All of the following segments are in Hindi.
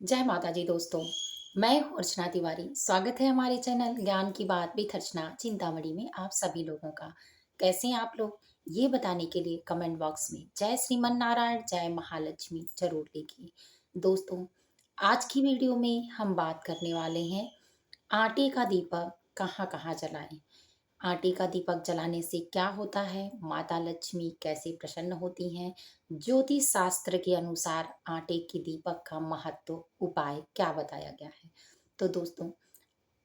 जय माता दी दोस्तों। मैं हूँ अर्चना तिवारी। स्वागत है हमारे चैनल ज्ञान की बात विद अर्चना चिंतामणि में आप सभी लोगों का। कैसे हैं आप लोग, ये बताने के लिए कमेंट बॉक्स में जय श्रीमन नारायण जय महालक्ष्मी जरूर लिखिए। दोस्तों, आज की वीडियो में हम बात करने वाले हैं आटे का दीपक कहाँ कहाँ जलाएं। आटे का दीपक जलाने से क्या होता है, माता लक्ष्मी कैसे प्रसन्न होती हैं, ज्योतिष शास्त्र के अनुसार आटे के दीपक का महत्व उपाय क्या बताया गया है। तो दोस्तों,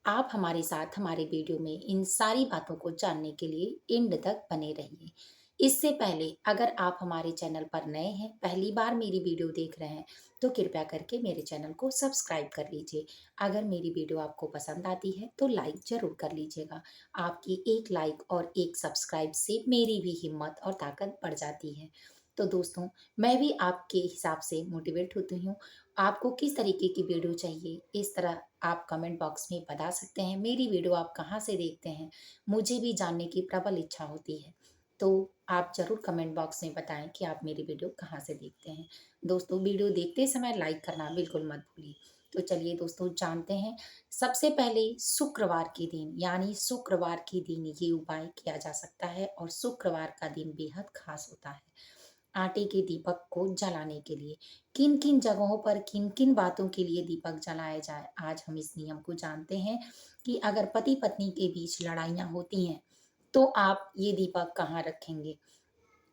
आप हमारे साथ हमारे वीडियो में इन सारी बातों को जानने के लिए एंड तक बने रहिए। इससे पहले अगर आप हमारे चैनल पर नए हैं, पहली बार मेरी वीडियो देख रहे हैं, तो कृपया करके मेरे चैनल को सब्सक्राइब कर लीजिए। अगर मेरी वीडियो आपको पसंद आती है तो लाइक ज़रूर कर लीजिएगा। आपकी एक लाइक और एक सब्सक्राइब से मेरी भी हिम्मत और ताकत बढ़ जाती है। तो दोस्तों, मैं भी आपके हिसाब से मोटिवेट होती हूँ। आपको किस तरीके की वीडियो चाहिए, इस तरह आप कमेंट बॉक्स में बता सकते हैं। मेरी वीडियो आप कहाँ से देखते हैं, मुझे भी जानने की प्रबल इच्छा होती है। तो आप ज़रूर कमेंट बॉक्स में बताएं कि आप मेरी वीडियो कहाँ से देखते हैं। दोस्तों, वीडियो देखते समय लाइक करना बिल्कुल मत भूलिए। तो चलिए दोस्तों, जानते हैं। सबसे पहले शुक्रवार के दिन, यानी शुक्रवार के दिन ये उपाय किया जा सकता है और शुक्रवार का दिन बेहद खास होता है आटे के दीपक को जलाने के लिए। किन किन जगहों पर किन किन बातों के लिए दीपक जलाए जाए, आज हम इस नियम को जानते हैं। कि अगर पति पत्नी के बीच लड़ाइयाँ होती हैं तो आप ये दीपक कहाँ रखेंगे।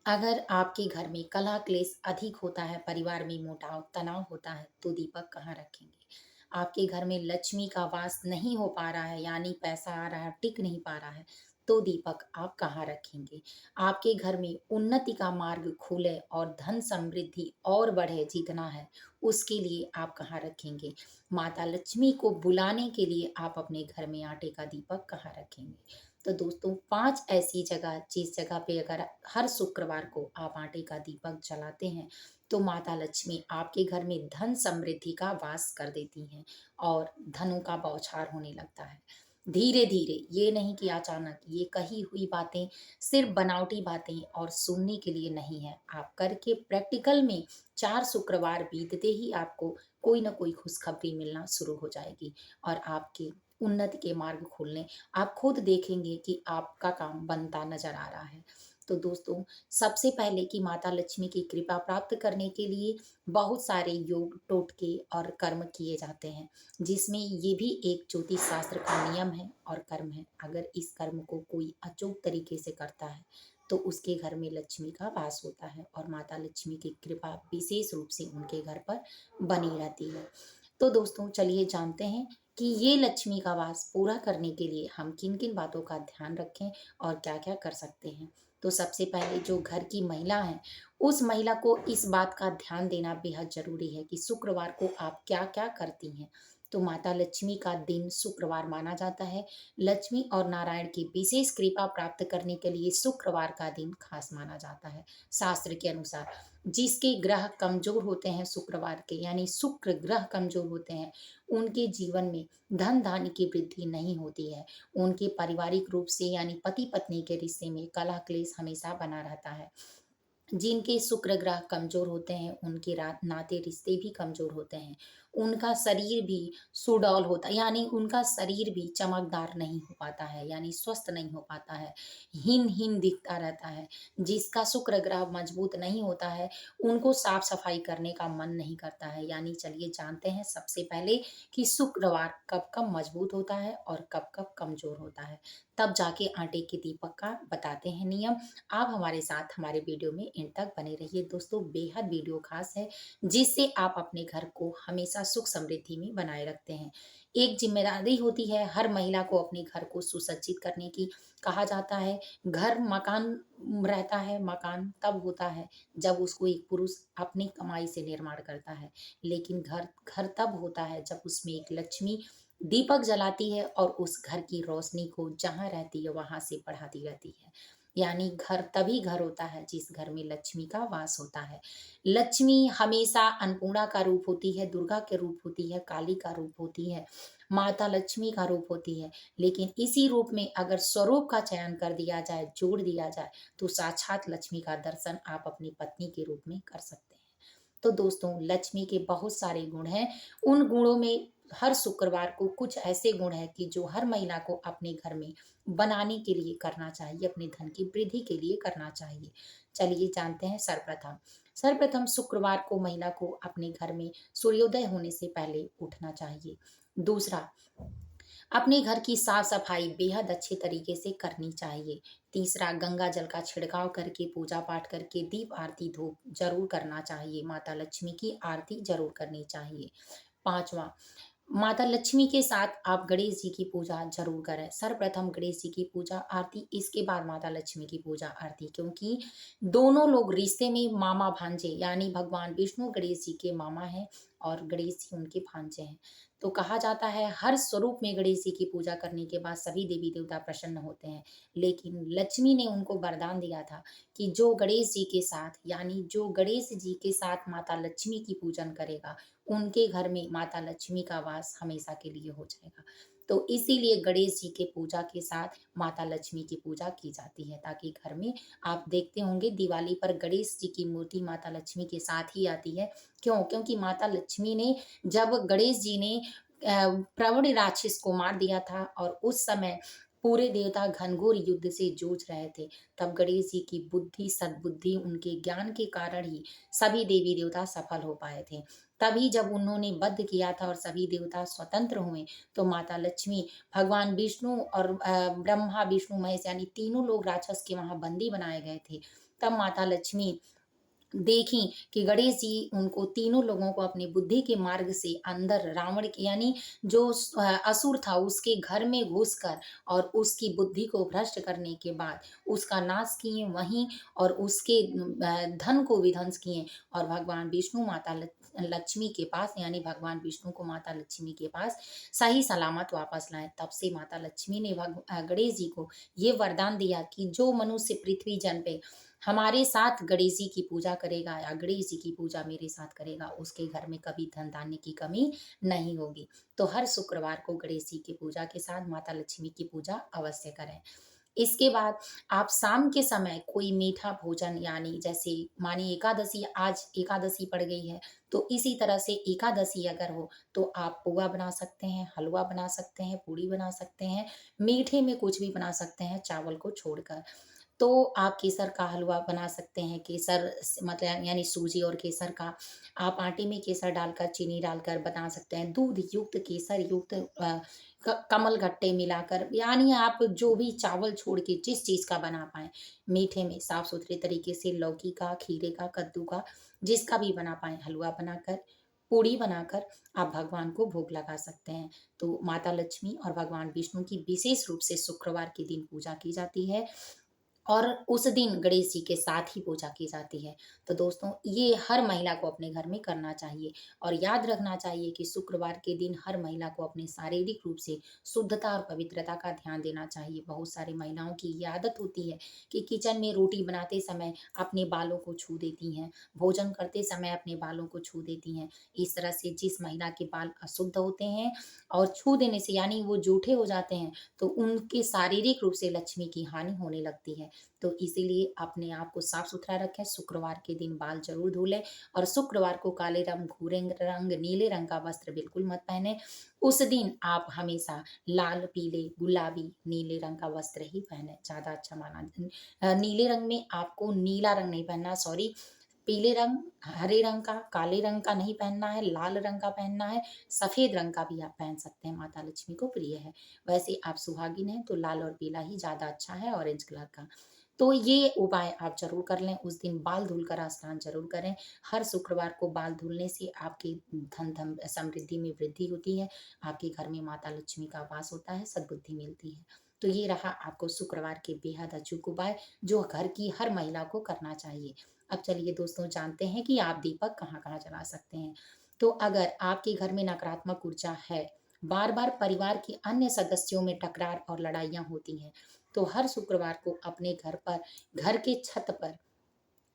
अगर आपके घर में कलह क्लेश अधिक होता है, परिवार में मोटाव तनाव होता है, तो दीपक कहाँ रखेंगे। आपके घर में लक्ष्मी का वास नहीं हो पा रहा है, यानी पैसा आ रहा है टिक नहीं पा रहा है, तो दीपक आप कहाँ रखेंगे। आपके घर में उन्नति का मार्ग खुले और धन समृद्धि और बढ़े जितना है, उसके लिए आप कहाँ रखेंगे। माता लक्ष्मी को बुलाने के लिए आप अपने घर में आटे का दीपक कहाँ रखेंगे। तो दोस्तों, 5 ऐसी जगह जिस जगह पे अगर हर शुक्रवार को आप आटे का दीपक जलाते हैं, तो माता लक्ष्मी आपके घर में धन समृद्धि का वास कर देती हैं और धनों का बौछार होने लगता है। धीरे धीरे, ये नहीं कि अचानक। ये कही हुई बातें सिर्फ बनावटी बातें और सुनने के लिए नहीं है। आप करके प्रैक्टिकल में 4 शुक्रवार बीतते ही आपको कोई ना कोई खुशखबरी मिलना शुरू हो जाएगी और आपके उन्नति के मार्ग खुलने आप खुद देखेंगे कि आपका काम बनता नजर आ रहा है। तो दोस्तों, सबसे पहले कि माता लक्ष्मी की कृपा प्राप्त करने के लिए बहुत सारे योग टोटके और कर्म किए जाते हैं, जिसमें ये भी एक ज्योतिष शास्त्र का नियम है और कर्म है। अगर इस कर्म को कोई अचूक तरीके से करता है तो उसके घर में लक्ष्मी का वास होता है और माता लक्ष्मी की कृपा विशेष रूप से उनके घर पर बनी रहती है। तो दोस्तों, चलिए जानते हैं कि ये लक्ष्मी का वास पूरा करने के लिए हम किन किन बातों का ध्यान रखें और क्या क्या कर सकते हैं। तो सबसे पहले जो घर की महिला है, उस महिला को इस बात का ध्यान देना बेहद जरूरी है कि शुक्रवार को आप क्या क्या करती हैं। तो माता लक्ष्मी का दिन शुक्रवार माना जाता है। लक्ष्मी और नारायण की विशेष कृपा प्राप्त करने के लिए शुक्रवार का दिन खास माना जाता है। शास्त्र के अनुसार जिसके ग्रह कमजोर होते हैं शुक्रवार के, यानी शुक्र ग्रह कमजोर होते हैं, उनके जीवन में धन धान्य की वृद्धि नहीं होती है। उनके पारिवारिक रूप से, यानी पति पत्नी के रिश्ते में कलह क्लेश हमेशा बना रहता है। जिनके शुक्र ग्रह कमजोर होते हैं, उनके नाते रिश्ते भी कमजोर होते हैं। उनका शरीर भी सुडौल होता है, यानी उनका शरीर भी चमकदार नहीं हो पाता है, यानी स्वस्थ नहीं हो पाता है, हीन हीन दिखता रहता है। जिसका शुक्र ग्रह मजबूत नहीं होता है, उनको साफ सफाई करने का मन नहीं करता है। यानी चलिए जानते हैं सबसे पहले कि शुक्रवार कब कब मजबूत होता है और कब कब कमजोर होता है। तब जाके आटे के दीपक का बताते हैं नियम। आप हमारे साथ हमारे वीडियो में एंड तक बने रहिए। दोस्तों, बेहद वीडियो खास है, जिससे आप अपने घर को हमेशा सुख समृद्धि में बनाए रखते हैं। एक जिम्मेदारी होती है हर महिला को अपने घर को सुसज्जित करने की। कहा जाता है घर मकान रहता है, मकान तब होता है जब उसको एक पुरुष अपनी कमाई से निर्माण करता है। लेकिन घर घर तब होता है जब उसमें एक लक्ष्मी दीपक जलाती है और उस घर की रोशनी को जहाँ रहती है वहां से बढ़ाती रहती है। यानी घर तभी घर होता है जिस घर में लक्ष्मी का वास होता है। लक्ष्मी हमेशा अन्नपूर्णा का रूप होती है, दुर्गा के रूप होती है, काली का रूप होती है, माता लक्ष्मी का रूप होती है। लेकिन इसी रूप में अगर स्वरूप का चयन कर दिया जाए, जोड़ दिया जाए, तो साक्षात लक्ष्मी का दर्शन आप अपनी पत्नी के रूप में कर सकते हैं। तो दोस्तों लक्ष्मी के बहुत सारे गुण हैं। उन गुणों में हर शुक्रवार को कुछ ऐसे गुण हैं कि जो हर महिला को अपने घर में बनाने के लिए करना चाहिए, अपने धन की वृद्धि के लिए करना चाहिए। चलिए जानते हैं सर्वप्रथम। सर्वप्रथम शुक्रवार को महिला को अपने घर में सूर्योदय होने से पहले उठना चाहिए। दूसरा, अपने घर की साफ सफाई बेहद अच्छे तरीके से करनी चाहिए। तीसरा, गंगा जल का छिड़काव करके पूजा पाठ करके दीप आरती धूप जरूर करना चाहिए। माता लक्ष्मी की आरती जरूर करनी चाहिए। पांचवा, माता लक्ष्मी के साथ आप गणेश जी की पूजा जरूर करें। सर्वप्रथम गणेश जी की पूजा आरती, इसके बाद माता लक्ष्मी की पूजा आरती, क्योंकि दोनों लोग रिश्ते में मामा भांजे, यानी भगवान विष्णु गणेश जी के मामा हैं और गणेश जी उनके भांजे हैं। तो कहा जाता है हर स्वरूप में गणेश जी की पूजा करने के बाद सभी देवी देवता प्रसन्न होते हैं। लेकिन लक्ष्मी ने उनको वरदान दिया था कि जो गणेश जी के साथ, यानी जो गणेश जी के साथ माता लक्ष्मी की पूजन करेगा, उनके घर में माता लक्ष्मी का वास हमेशा के लिए हो जाएगा। तो इसीलिए गणेश जी के पूजा के साथ माता लक्ष्मी की पूजा की जाती है, ताकि घर में, आप देखते होंगे दिवाली पर गणेश जी की मूर्ति माता लक्ष्मी के साथ ही आती है। क्यों? क्योंकि माता लक्ष्मी ने, जब गणेश जी ने प्रवण राक्षस को मार दिया था और उस समय पूरे देवता घनघोर युद्ध से जूझ रहे थे, तब गणेश जी की बुद्धि, सद्बुद्धि, उनके ज्ञान के कारण ही सभी देवी देवता सफल हो पाए थे। तभी जब उन्होंने वध किया था और सभी देवता स्वतंत्र हुए, तो माता लक्ष्मी, भगवान विष्णु और ब्रह्मा विष्णु महेश, यानी तीनों लोग राक्षस के वहां बंदी बनाए गए थे। तब माता लक्ष्मी देखी कि गणेश जी उनको, तीनों लोगों को अपनी बुद्धि के मार्ग से अंदर रावण के, यानी जो असुर था, उसके घर में घुसकर और उसकी बुद्धि को भ्रष्ट करने के बाद उसका नाश किए वहीं, और उसके धन को विध्वंस किए, और भगवान विष्णु माता लक्ष्मी के पास, यानी भगवान विष्णु को माता लक्ष्मी के पास सही सलामत वापस लाए। तब से माता लक्ष्मी ने गणेश जी को ये वरदान दिया कि जो मनुष्य पृथ्वी जन पे हमारे साथ गणेश जी की पूजा करेगा, या गणेश जी की पूजा मेरे साथ करेगा, उसके घर में कभी धन धान्य की कमी नहीं होगी। तो हर शुक्रवार को गणेश जी की पूजा के साथ माता लक्ष्मी की पूजा अवश्य करें। इसके बाद आप शाम के समय कोई मीठा भोजन, यानी जैसे मानिए एकादशी, आज एकादशी पड़ गई है, तो इसी तरह से एकादशी अगर हो तो आप पुआ बना सकते हैं, हलवा बना सकते हैं, पूड़ी बना सकते हैं, मीठे में कुछ भी बना सकते हैं चावल को छोड़कर। तो आप केसर का हलवा बना सकते हैं, केसर मतलब यानी सूजी और केसर का, आप आटे में केसर डालकर, चीनी डालकर बना सकते हैं, दूध युक्त, केसर युक्त, कमल गट्टे मिलाकर, यानी आप जो भी चावल छोड़ के जिस चीज़ का बना पाएँ, मीठे में साफ सुथरे तरीके से लौकी का, खीरे का, कद्दू का, जिसका भी बना पाएँ, हलवा बनाकर, पूड़ी बनाकर आप भगवान को भोग लगा सकते हैं। तो माता लक्ष्मी और भगवान विष्णु की विशेष रूप से शुक्रवार के दिन पूजा की जाती है, और उस दिन गणेश जी के साथ ही पूजा की जाती है। तो दोस्तों ये हर महिला को अपने घर में करना चाहिए, और याद रखना चाहिए कि शुक्रवार के दिन हर महिला को अपने शारीरिक रूप से शुद्धता और पवित्रता का ध्यान देना चाहिए। बहुत सारी महिलाओं की ये आदत होती है कि किचन में रोटी बनाते समय अपने बालों को छू देती हैं, भोजन करते समय अपने बालों को छू देती हैं। इस तरह से जिस महिला के बाल अशुद्ध होते हैं और छू देने से, यानी वो जूठे हो जाते हैं, तो उनके शारीरिक रूप से लक्ष्मी की हानि होने लगती है। तो इसीलिए अपने आप को साफ सुथरा रखें, शुक्रवार के दिन बाल जरूर धो लें, और शुक्रवार को काले रंग, भूरे रंग, नीले रंग का वस्त्र बिल्कुल मत पहने। उस दिन आप हमेशा लाल, पीले, गुलाबी, नीले रंग का वस्त्र ही पहने, ज्यादा अच्छा माना। नीले रंग में आपको नीला रंग नहीं पहनना, सॉरी, पीले रंग, हरे रंग का, काले रंग का नहीं पहनना है, लाल रंग का पहनना है, सफेद रंग का भी आप पहन सकते हैं, माता लक्ष्मी को प्रिय है। वैसे आप सुहागिन हैं तो लाल और पीला ही ज्यादा अच्छा है, ऑरेंज कलर का। तो ये उपाय आप ज़रूर कर लें, उस दिन बाल धुलकर स्नान ज़रूर करें। हर शुक्रवार को बाल धुलने से आपकी धन समृद्धि में वृद्धि होती है, आपके घर में माता लक्ष्मी का वास होता है, सद्बुद्धि मिलती है। तो ये रहा आपको शुक्रवार के बेहद अचूक उपाय, जो घर की हर महिला को करना चाहिए। अब चलिए दोस्तों जानते हैं कि आप दीपक कहाँ-कहाँ जला सकते हैं। तो अगर आपके घर में नकारात्मक ऊर्जा है, बार-बार परिवार के अन्य सदस्यों में टकरार और लड़ाइयाँ होती हैं, तो हर शुक्रवार को अपने घर पर, घर के छत पर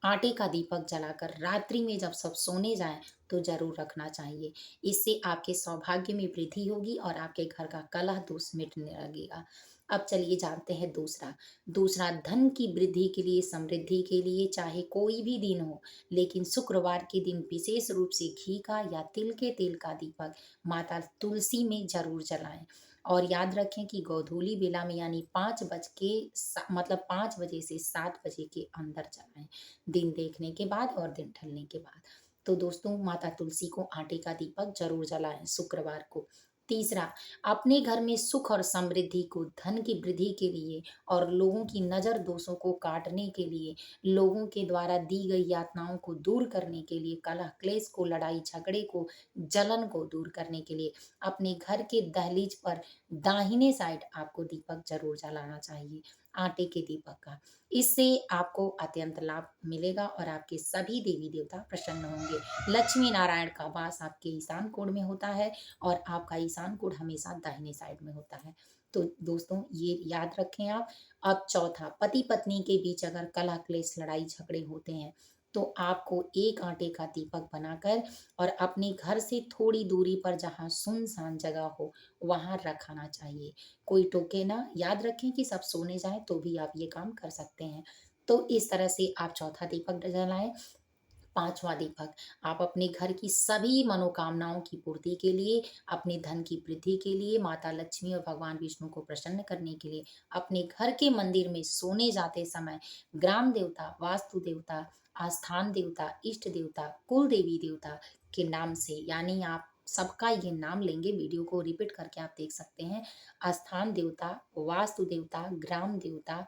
आटे का दीपक जलाकर रात्रि में जब सब सोने जाएं तो जरूर रखना चाहिए। इससे आपके सौभाग्य में वृद्धि होगी और आपके घर का कलह दोष मिटने लगेगा। अब चलिए जानते हैं दूसरा। दूसरा, धन की वृद्धि के लिए, समृद्धि के लिए चाहे कोई भी दिन हो, लेकिन शुक्रवार के दिन विशेष रूप से घी का या तिल के तेल का दीपक माता तुलसी में ज़रूर जलाएँ। और याद रखें कि गोधूली बेला में यानी 5 बज के स मतलब 5 बजे से 7 बजे के अंदर जलाएँ, दिन देखने के बाद और दिन ढलने के बाद। तो दोस्तों, माता तुलसी को आटे का दीपक ज़रूर जलाएँ शुक्रवार को। तीसरा, अपने घर में सुख और समृद्धि को, धन की वृद्धि के लिए और लोगों की नज़र दोषों को काटने के लिए, लोगों के द्वारा दी गई यातनाओं को दूर करने के लिए, कलह क्लेश को, लड़ाई झगड़े को, जलन को दूर करने के लिए अपने घर के दहलीज पर दाहिने साइड आपको दीपक ज़रूर जलाना चाहिए, आटे के दीपक का। इससे आपको अत्यंत लाभ मिलेगा और आपके सभी देवी-देवता प्रसन्न होंगे। लक्ष्मी नारायण का वास आपके ईशान कोण में होता है और आपका ईशान कोण हमेशा दाहिने साइड में होता है। तो दोस्तों, ये याद रखें आप। अब चौथा, पति पत्नी के बीच अगर कलह क्लेश लड़ाई झगड़े होते हैं तो आपको एक आटे का दीपक बनाकर और अपने घर से थोड़ी दूरी पर जहाँ सुनसान जगह हो वहां रखाना चाहिए। कोई टोके ना, याद रखें कि सब सोने जाएं तो भी आप ये काम कर सकते हैं। तो इस तरह से आप चौथा दीपक जलाएं। पाँचवाँ दीपक, आप अपने घर की सभी मनोकामनाओं की पूर्ति के लिए, अपने धन की वृद्धि के लिए, माता लक्ष्मी और भगवान विष्णु को प्रसन्न करने के लिए, अपने घर के मंदिर में सोने जाते समय ग्राम देवता, वास्तु देवता, आस्थान देवता, इष्ट देवता, कुल देवी देवता के नाम से, यानी आप सबका ये नाम लेंगे, वीडियो को रिपीट करके आप देख सकते हैं। आस्थान देवता, वास्तु देवता, ग्राम देवता,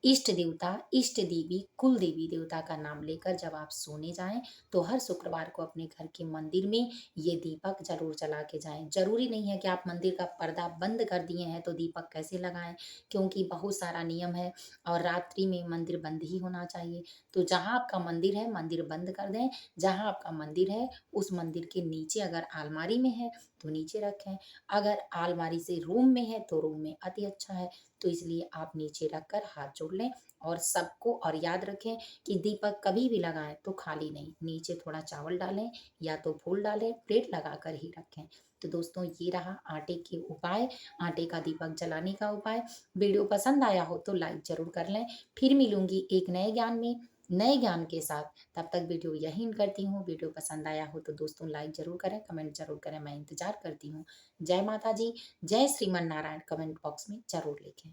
इष्ट देवता, इष्ट देवी, कुल देवी देवता का नाम लेकर जब आप सोने जाएं तो हर शुक्रवार को अपने घर के मंदिर में ये दीपक जरूर जला के जाएं। जरूरी नहीं है कि आप मंदिर का पर्दा बंद कर दिए हैं तो दीपक कैसे लगाएं, क्योंकि बहुत सारा नियम है और रात्रि में मंदिर बंद ही होना चाहिए। तो जहां आपका मंदिर है मंदिर बंद कर दें, जहां आपका मंदिर है उस मंदिर के नीचे अगर अलमारी में है तो नीचे रखें, अगर अलमारी से रूम में है तो रूम में अति अच्छा है। तो इसलिए आप नीचे रखकर हाथ जोड़ लें और सबको, और याद रखें कि दीपक कभी भी लगाएं तो खाली नहीं, नीचे थोड़ा चावल डालें या तो फूल डालें, प्लेट लगाकर ही रखें। तो दोस्तों, ये रहा आटे के उपाय, आटे का दीपक जलाने का उपाय। वीडियो पसंद आया हो तो लाइक जरूर कर लें। फिर मिलूंगी एक नए ज्ञान में, नए ज्ञान के साथ। तब तक वीडियो यही एंड करती हूँ। वीडियो पसंद आया हो तो दोस्तों लाइक जरूर करें, कमेंट जरूर करें, मैं इंतजार करती हूँ। जय माता जी, जय श्रीमन नारायण कमेंट बॉक्स में जरूर लिखें।